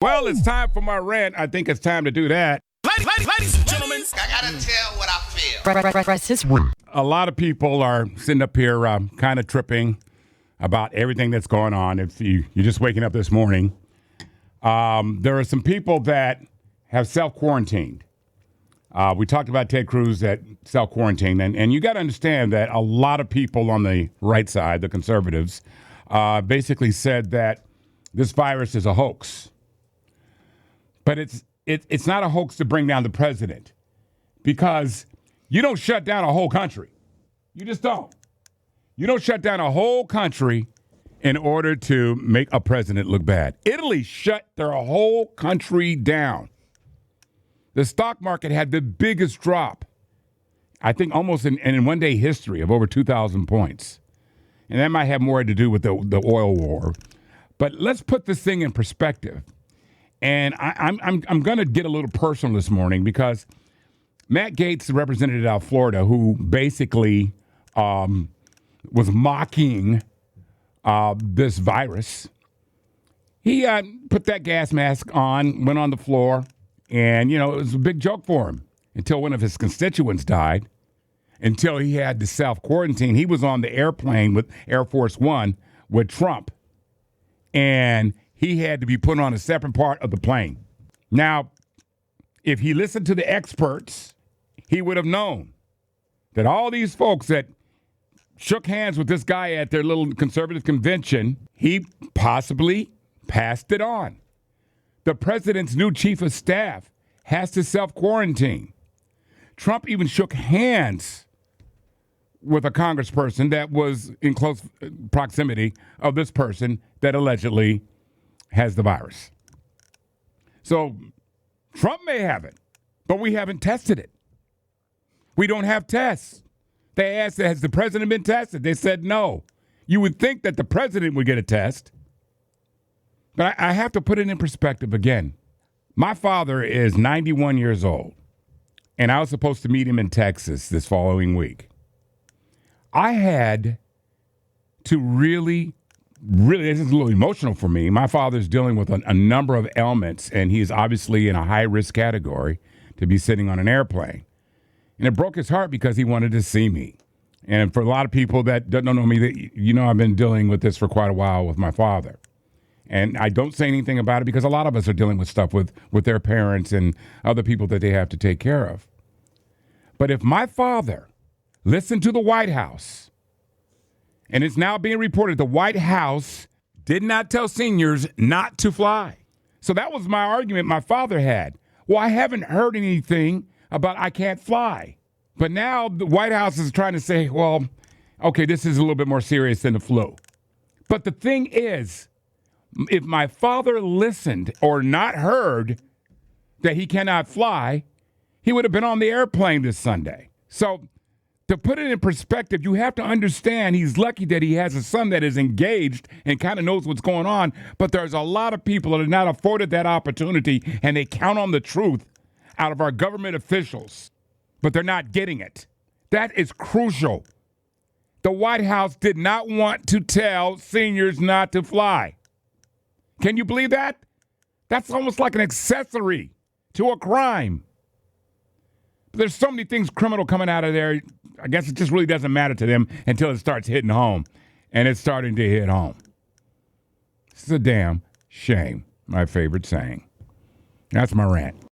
Well, it's time for my rant. I think it's time to do that. Ladies and gentlemen, I gotta tell what I feel. A lot of people are sitting up here kind of tripping about everything that's going on. If you're just waking up this morning, there are some people that have self-quarantined. We talked about Ted Cruz that self-quarantined, and you got to understand that a lot of people on the right side, the conservatives, basically said that this virus is a hoax. But it's not a hoax to bring down the president, because you don't shut down a whole country. You just don't. You don't shut down a whole country in order to make a president look bad. Italy shut their whole country down. The stock market had the biggest drop, I think, almost in one-day history of over 2,000 points. And that might have more to do with the oil war. But let's put this thing in perspective. And I'm going to get a little personal this morning, because Matt Gaetz, the representative out of Florida, who basically was mocking this virus, he put that gas mask on, went on the floor, and, it was a big joke for him until one of his constituents died, until he had to self-quarantine. He was on the airplane with Air Force One with Trump, and he had to be put on a separate part of the plane. Now, if he listened to the experts, he would have known that all these folks that shook hands with this guy at their little conservative convention, he possibly passed it on. The president's new chief of staff has to self-quarantine. Trump even shook hands with a congressperson that was in close proximity of this person that allegedly has the virus. So Trump may have it, but we haven't tested it. We don't have tests. They asked, has the president been tested? They said no. You would think that the president would get a test. But I have to put it in perspective again. My father is 91 years old, and I was supposed to meet him in Texas this following week. I had to really, this is a little emotional for me. My father's dealing with a number of ailments, and he's obviously in a high-risk category to be sitting on an airplane. And it broke his heart because he wanted to see me. And for a lot of people that don't know me, I've been dealing with this for quite a while with my father. And I don't say anything about it because a lot of us are dealing with stuff with their parents and other people that they have to take care of. But if my father listened to the White House, and it's now being reported the White House did not tell seniors not to fly. So that was my argument my father had. Well, I haven't heard anything about I can't fly. But now the White House is trying to say, well, okay, this is a little bit more serious than the flu. But the thing is, if my father listened or not heard that he cannot fly, he would have been on the airplane this Sunday. So to put it in perspective, you have to understand he's lucky that he has a son that is engaged and kind of knows what's going on. But there's a lot of people that are not afforded that opportunity, and they count on the truth out of our government officials, but they're not getting it. That is crucial. The White House did not want to tell seniors not to fly. Can you believe that? That's almost like an accessory to a crime. But there's so many things criminal coming out of there. I guess it just really doesn't matter to them until it starts hitting home. And it's starting to hit home. It's a damn shame, my favorite saying. That's my rant.